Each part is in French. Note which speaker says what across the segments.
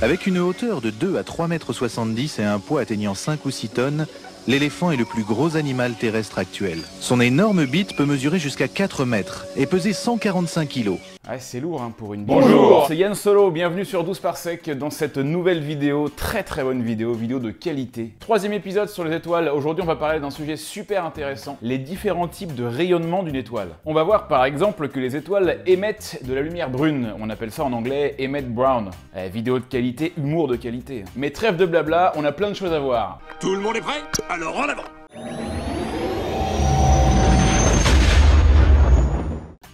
Speaker 1: Avec une hauteur de 2 à 3,70 m et un poids atteignant 5 ou 6 tonnes, l'éléphant est le plus gros animal terrestre actuel. Son énorme bite peut mesurer jusqu'à 4 mètres et peser 145 kg.
Speaker 2: Ouais, c'est lourd hein, pour une...
Speaker 3: Bonjour,
Speaker 2: c'est Yann Solo, bienvenue sur 12 par sec dans cette nouvelle vidéo, très bonne vidéo de qualité. Troisième épisode sur les étoiles. Aujourd'hui on va parler d'un sujet super intéressant, les différents types de rayonnement d'une étoile. On va voir par exemple que les étoiles émettent de la lumière brune, on appelle ça en anglais emit brown. Vidéo de qualité, humour de qualité. Mais trêve de blabla, on a plein de choses à voir.
Speaker 3: Tout le monde est prêt? Alors en avant!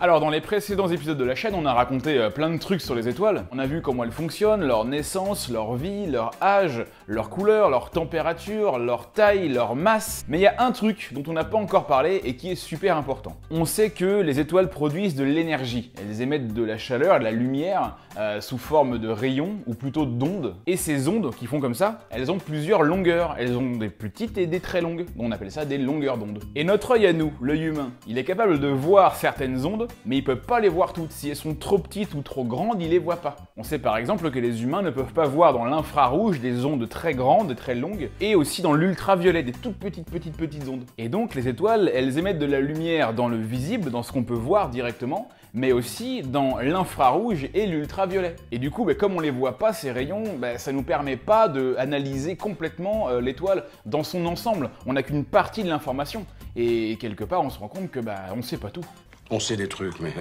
Speaker 2: Alors dans les précédents épisodes de la chaîne, on a raconté plein de trucs sur les étoiles. On a vu comment elles fonctionnent, leur naissance, leur vie, leur âge, leur couleur, leur température, leur taille, leur masse. Mais il y a un truc dont on n'a pas encore parlé et qui est super important. On sait que les étoiles produisent de l'énergie. Elles émettent de la chaleur, de la lumière sous forme de rayons ou plutôt d'ondes. Et ces ondes qui font comme ça, elles ont plusieurs longueurs. Elles ont des plus petites et des très longues. On appelle ça des longueurs d'onde. Et notre œil à nous, l'œil humain, il est capable de voir certaines ondes, mais il peut pas les voir toutes. Si elles sont trop petites ou trop grandes, il les voit pas. On sait par exemple que les humains ne peuvent pas voir dans l'infrarouge des ondes très grandes et très longues, et aussi dans l'ultraviolet, des toutes petites ondes. Et donc les étoiles, elles émettent de la lumière dans le visible, dans ce qu'on peut voir directement, mais aussi dans l'infrarouge et l'ultraviolet. Et du coup, comme on les voit pas, ces rayons, ça nous permet pas d'analyser complètement l'étoile dans son ensemble. On n'a qu'une partie de l'information. Et quelque part, on se rend compte que on sait pas tout.
Speaker 3: On sait des trucs, mais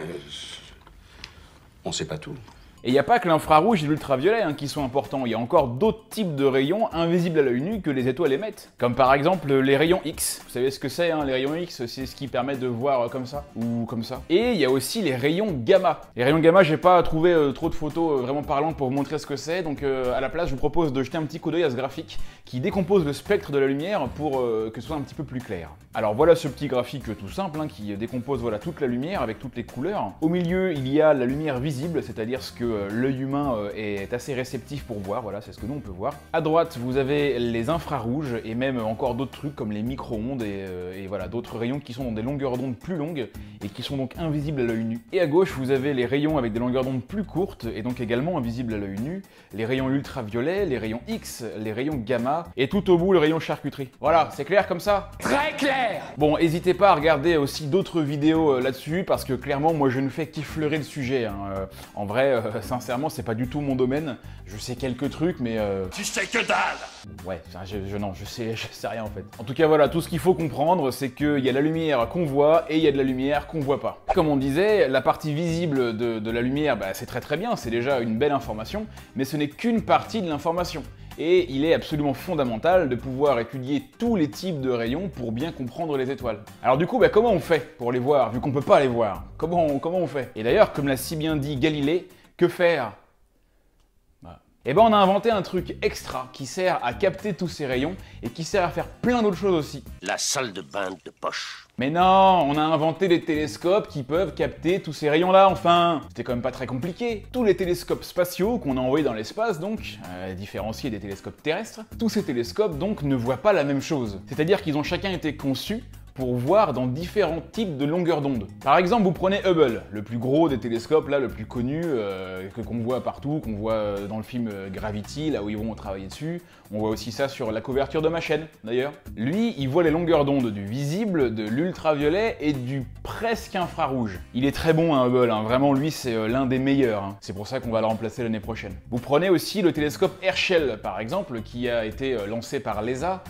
Speaker 3: on sait pas tout.
Speaker 2: Et il n'y a pas que l'infrarouge et l'ultraviolet qui sont importants, il y a encore d'autres types de rayons invisibles à l'œil nu que les étoiles émettent. Comme par exemple les rayons X. Vous savez ce que c'est, les rayons X, c'est ce qui permet de voir comme ça, ou comme ça. Et il y a aussi les rayons gamma. Les rayons gamma, j'ai pas trouvé trop de photos vraiment parlantes pour vous montrer ce que c'est, donc à la place, je vous propose de jeter un petit coup d'œil à ce graphique qui décompose le spectre de la lumière pour que ce soit un petit peu plus clair. Alors voilà ce petit graphique tout simple qui décompose toute la lumière avec toutes les couleurs. Au milieu, il y a la lumière visible, c'est-à-dire ce que l'œil humain est assez réceptif pour voir, voilà, c'est ce que nous on peut voir. À droite, vous avez les infrarouges et même encore d'autres trucs comme les micro-ondes et voilà, d'autres rayons qui sont dans des longueurs d'onde plus longues et qui sont donc invisibles à l'œil nu. Et à gauche, vous avez les rayons avec des longueurs d'onde plus courtes et donc également invisibles à l'œil nu, les rayons ultraviolets, les rayons X, les rayons gamma et tout au bout le rayon charcuterie. Voilà, c'est clair comme ça? Très clair! Bon, n'hésitez pas à regarder aussi d'autres vidéos là-dessus parce que clairement, moi je ne fais qu'effleurer le sujet. En vrai, sincèrement, c'est pas du tout mon domaine. Je sais quelques trucs, mais
Speaker 3: Tu sais que dalle!
Speaker 2: ouais, je sais rien en fait. En tout cas, voilà, tout ce qu'il faut comprendre, c'est qu'il y a la lumière qu'on voit et il y a de la lumière qu'on voit pas. Comme on disait, la partie visible de la lumière, c'est très bien, c'est déjà une belle information, mais ce n'est qu'une partie de l'information. Et il est absolument fondamental de pouvoir étudier tous les types de rayons pour bien comprendre les étoiles. Alors du coup, comment on fait pour les voir, vu qu'on peut pas les voir? Comment on fait? Et d'ailleurs, comme l'a si bien dit Galilée, que faire? Eh on a inventé un truc extra qui sert à capter tous ces rayons et qui sert à faire plein d'autres choses aussi.
Speaker 3: La salle de bain de poche.
Speaker 2: Mais non, on a inventé des télescopes qui peuvent capter tous ces rayons-là, enfin. C'était quand même pas très compliqué. Tous les télescopes spatiaux qu'on a envoyés dans l'espace, donc, différenciés des télescopes terrestres, tous ces télescopes, donc, ne voient pas la même chose. C'est-à-dire qu'ils ont chacun été conçus pour voir dans différents types de longueurs d'onde. Par exemple, vous prenez Hubble, le plus gros des télescopes, là, le plus connu, qu'on voit partout, qu'on voit dans le film Gravity, là où ils vont travailler dessus. On voit aussi ça sur la couverture de ma chaîne, d'ailleurs. Lui, il voit les longueurs d'onde du visible, de l'ultraviolet et du presque infrarouge. Il est très bon, Hubble, vraiment, lui, c'est l'un des meilleurs. C'est pour ça qu'on va le remplacer l'année prochaine. Vous prenez aussi le télescope Herschel, par exemple, qui a été lancé par l'ESA,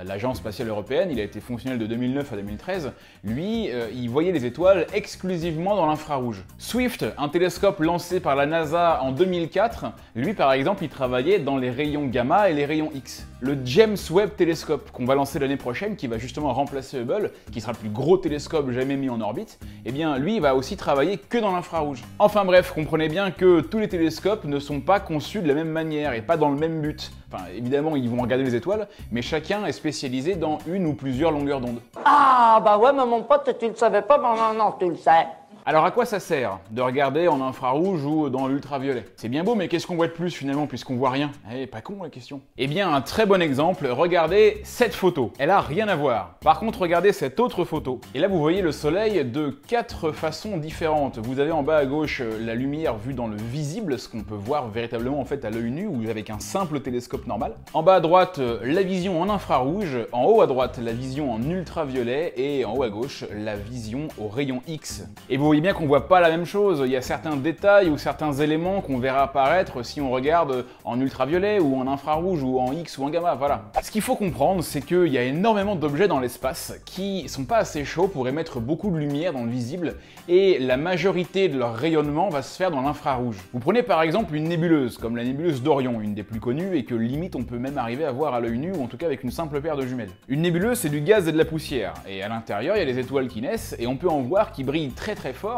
Speaker 2: l'agence spatiale européenne, il a été fonctionnel de 2009 à 2013, lui, il voyait les étoiles exclusivement dans l'infrarouge. Swift, un télescope lancé par la NASA en 2004, lui par exemple, il travaillait dans les rayons gamma et les rayons X. Le James Webb Telescope, qu'on va lancer l'année prochaine, qui va justement remplacer Hubble, qui sera le plus gros télescope jamais mis en orbite, eh bien lui, il va aussi travailler que dans l'infrarouge. Enfin bref, comprenez bien que tous les télescopes ne sont pas conçus de la même manière et pas dans le même but. Enfin, évidemment, ils vont regarder les étoiles, mais chacun est spécialisé dans une ou plusieurs longueurs d'onde.
Speaker 4: Ah, bah ouais, mais mon pote, tu le savais pas, non, tu le sais.
Speaker 2: Alors à quoi ça sert de regarder en infrarouge ou dans l'ultraviolet? C'est bien beau, mais qu'est-ce qu'on voit de plus finalement puisqu'on voit rien? Eh, pas con la question. Eh bien, un très bon exemple, regardez cette photo. Elle a rien à voir. Par contre, regardez cette autre photo. Et là, vous voyez le soleil de 4 façons différentes. Vous avez en bas à gauche la lumière vue dans le visible, ce qu'on peut voir véritablement en fait à l'œil nu ou avec un simple télescope normal. En bas à droite, la vision en infrarouge. En haut à droite, la vision en ultraviolet. Et en haut à gauche, la vision au rayon X. Et vous voyez bien qu'on voit pas la même chose. Il y a certains détails ou certains éléments qu'on verra apparaître si on regarde en ultraviolet ou en infrarouge ou en X ou en gamma, voilà. Ce qu'il faut comprendre, c'est qu'il y a énormément d'objets dans l'espace qui sont pas assez chauds pour émettre beaucoup de lumière dans le visible et la majorité de leur rayonnement va se faire dans l'infrarouge. Vous prenez par exemple une nébuleuse, comme la nébuleuse d'Orion, une des plus connues et que limite on peut même arriver à voir à l'œil nu ou en tout cas avec une simple paire de jumelles. Une nébuleuse, c'est du gaz et de la poussière et à l'intérieur il y a des étoiles qui naissent et on peut en voir qui brillent très très fort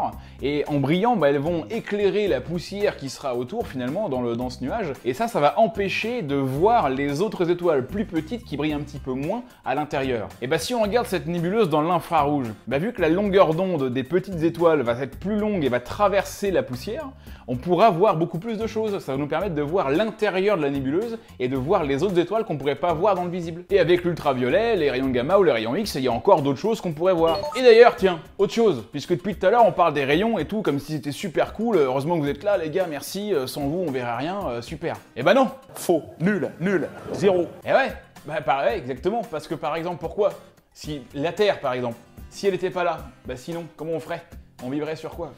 Speaker 2: et en brillant elles vont éclairer la poussière qui sera autour finalement dans ce nuage et ça va empêcher de voir les autres étoiles plus petites qui brillent un petit peu moins à l'intérieur. Et bah si on regarde cette nébuleuse dans l'infrarouge, bah vu que la longueur d'onde des petites étoiles va être plus longue et va traverser la poussière, on pourra voir beaucoup plus de choses. Ça va nous permettre de voir l'intérieur de la nébuleuse et de voir les autres étoiles qu'on pourrait pas voir dans le visible. Et avec l'ultraviolet, les rayons gamma ou les rayons X, il y a encore d'autres choses qu'on pourrait voir. Et d'ailleurs, tiens, autre chose, puisque depuis tout à l'heure on parle des rayons et tout, comme si c'était super cool, heureusement que vous êtes là les gars, merci, sans vous on verrait rien, super. Et bah non.
Speaker 4: Faux, nul, zéro.
Speaker 2: Et ouais, bah pareil, exactement, parce que par exemple, pourquoi? Si la Terre par exemple, si elle n'était pas là, bah sinon, comment on ferait? On vivrait sur quoi?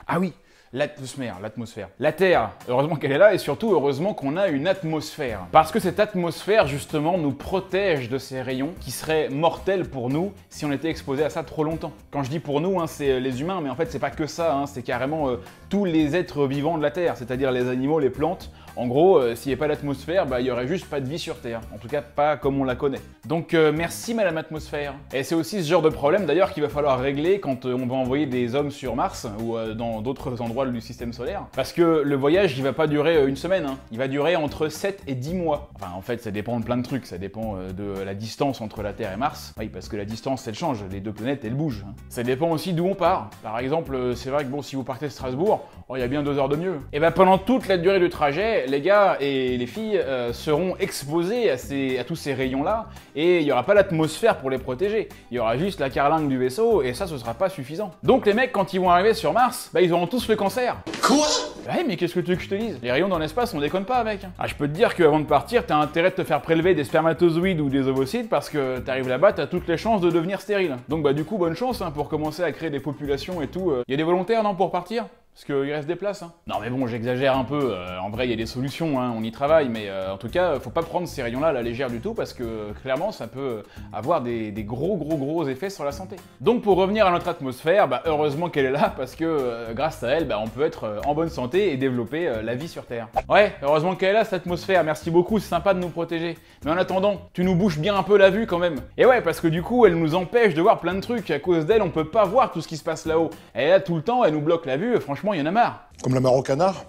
Speaker 2: Ah oui, l'atmosphère. La Terre, heureusement qu'elle est là et surtout heureusement qu'on a une atmosphère. Parce que cette atmosphère justement nous protège de ces rayons qui seraient mortels pour nous si on était exposé à ça trop longtemps. Quand je dis pour nous, hein, c'est les humains, mais en fait c'est pas que ça, hein, c'est carrément tous les êtres vivants de la Terre, c'est-à-dire les animaux, les plantes. En gros, s'il n'y avait pas l'atmosphère, bah, il y aurait juste pas de vie sur Terre. En tout cas, pas comme on la connaît. Donc merci Madame Atmosphère. Et c'est aussi ce genre de problème d'ailleurs qu'il va falloir régler quand on va envoyer des hommes sur Mars ou dans d'autres endroits du système solaire. Parce que le voyage, il va pas durer une semaine, hein. Il va durer entre 7 et 10 mois. Enfin, en fait, ça dépend de plein de trucs. Ça dépend de la distance entre la Terre et Mars. Oui, parce que la distance, elle change. Les deux planètes, elles bougent. Hein. Ça dépend aussi d'où on part. Par exemple, c'est vrai que bon, si vous partez de Strasbourg, il y a bien 2 heures de mieux. Et ben pendant toute la durée du trajet, les gars et les filles seront exposés à tous ces rayons-là et il n'y aura pas l'atmosphère pour les protéger. Il y aura juste la carlingue du vaisseau et ça, ce sera pas suffisant. Donc les mecs, quand ils vont arriver sur Mars, bah ils auront tous le cancer.
Speaker 3: Quoi?
Speaker 2: Ouais, mais qu'est-ce que tu veux que je te dise? Les rayons dans l'espace, on déconne pas avec. Ah, je peux te dire qu'avant de partir, t'as intérêt de te faire prélever des spermatozoïdes ou des ovocytes parce que t'arrives là-bas, t'as toutes les chances de devenir stérile. Donc bah du coup, bonne chance hein, pour commencer à créer des populations et tout. Y a des volontaires, non, pour partir? Parce qu'il reste des places, hein. Non mais bon, j'exagère un peu, en vrai il y a des solutions, hein, on y travaille, mais en tout cas, faut pas prendre ces rayons-là à la légère du tout, parce que clairement ça peut avoir des gros effets sur la santé. Donc pour revenir à notre atmosphère, bah heureusement qu'elle est là, parce que grâce à elle, bah, on peut être en bonne santé et développer la vie sur Terre. Ouais, heureusement qu'elle est là cette atmosphère, merci beaucoup, c'est sympa de nous protéger. Mais en attendant, tu nous bouches bien un peu la vue quand même. Et ouais, parce que du coup, elle nous empêche de voir plein de trucs, à cause d'elle, on peut pas voir tout ce qui se passe là-haut. Elle est là tout le temps, elle nous bloque la vue, franchement, il y en a marre.
Speaker 4: Comme la mare au canard.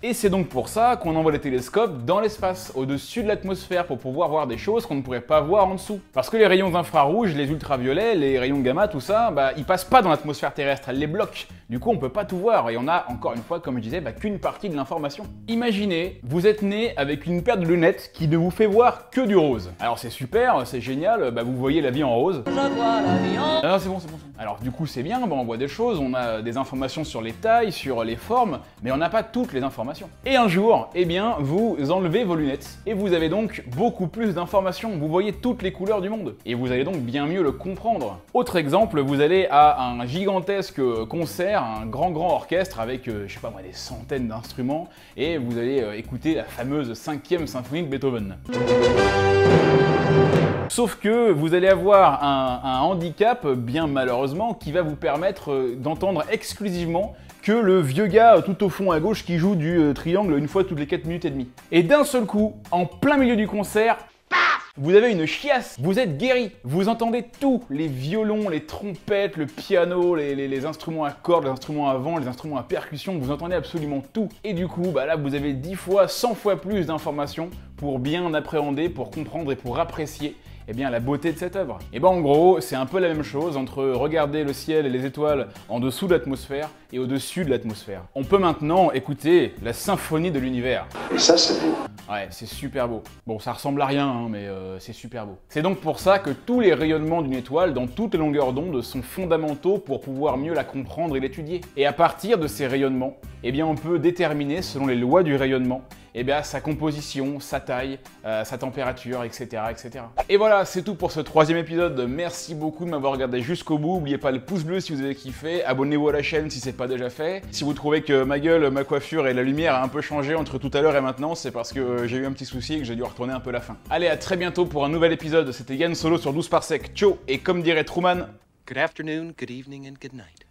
Speaker 2: Et c'est donc pour ça qu'on envoie les télescopes dans l'espace, au-dessus de l'atmosphère, pour pouvoir voir des choses qu'on ne pourrait pas voir en dessous. Parce que les rayons infrarouges, les ultraviolets, les rayons gamma, tout ça, bah, ils passent pas dans l'atmosphère terrestre, elle les bloque. Du coup, on peut pas tout voir, et on a, encore une fois, comme je disais, bah, qu'une partie de l'information. Imaginez, vous êtes né avec une paire de lunettes qui ne vous fait voir que du rose. Alors c'est super, c'est génial, bah, vous voyez la vie en rose. Je vois la vie en... Ah, c'est bon. Alors du coup, c'est bien, bah, on voit des choses, on a des informations sur les tailles, sur les formes, mais on n'a pas toutes les informations. Et un jour, eh bien, vous enlevez vos lunettes et vous avez donc beaucoup plus d'informations. Vous voyez toutes les couleurs du monde et vous allez donc bien mieux le comprendre. Autre exemple, vous allez à un gigantesque concert, un grand orchestre avec, je sais pas moi, des centaines d'instruments et vous allez écouter la fameuse 5e symphonie de Beethoven. Sauf que vous allez avoir un handicap, bien malheureusement, qui va vous permettre d'entendre exclusivement que le vieux gars tout au fond à gauche qui joue du triangle une fois toutes les 4 minutes et demie. Et d'un seul coup, en plein milieu du concert, paf, vous avez une chiasse, vous êtes guéri, vous entendez tout, les violons, les trompettes, le piano, les instruments à cordes, les instruments à vent, les instruments à percussion, vous entendez absolument tout. Et du coup, bah là, vous avez 10 fois, 100 fois plus d'informations pour bien appréhender, pour comprendre et pour apprécier eh bien la beauté de cette œuvre. Et ben en gros, c'est un peu la même chose entre regarder le ciel et les étoiles en dessous de l'atmosphère et au-dessus de l'atmosphère. On peut maintenant écouter la symphonie de l'univers.
Speaker 3: Et ça, c'est beau.
Speaker 2: Ouais, c'est super beau. Bon, ça ressemble à rien, hein, mais c'est super beau. C'est donc pour ça que tous les rayonnements d'une étoile dans toutes les longueurs d'onde sont fondamentaux pour pouvoir mieux la comprendre et l'étudier. Et à partir de ces rayonnements, eh bien on peut déterminer, selon les lois du rayonnement, eh bien, sa composition, sa taille, sa température, etc., etc. Et voilà, c'est tout pour ce 3e épisode. Merci beaucoup de m'avoir regardé jusqu'au bout. N'oubliez pas le pouce bleu si vous avez kiffé. Abonnez-vous à la chaîne si c'est pas déjà fait. Si vous trouvez que ma gueule, ma coiffure et la lumière a un peu changé entre tout à l'heure et maintenant, c'est parce que j'ai eu un petit souci et que j'ai dû retourner un peu la fin. Allez, à très bientôt pour un nouvel épisode. C'était Yann Solo sur 12 Parsec. Ciao, et comme dirait Truman...
Speaker 5: Good afternoon, good evening, and good night.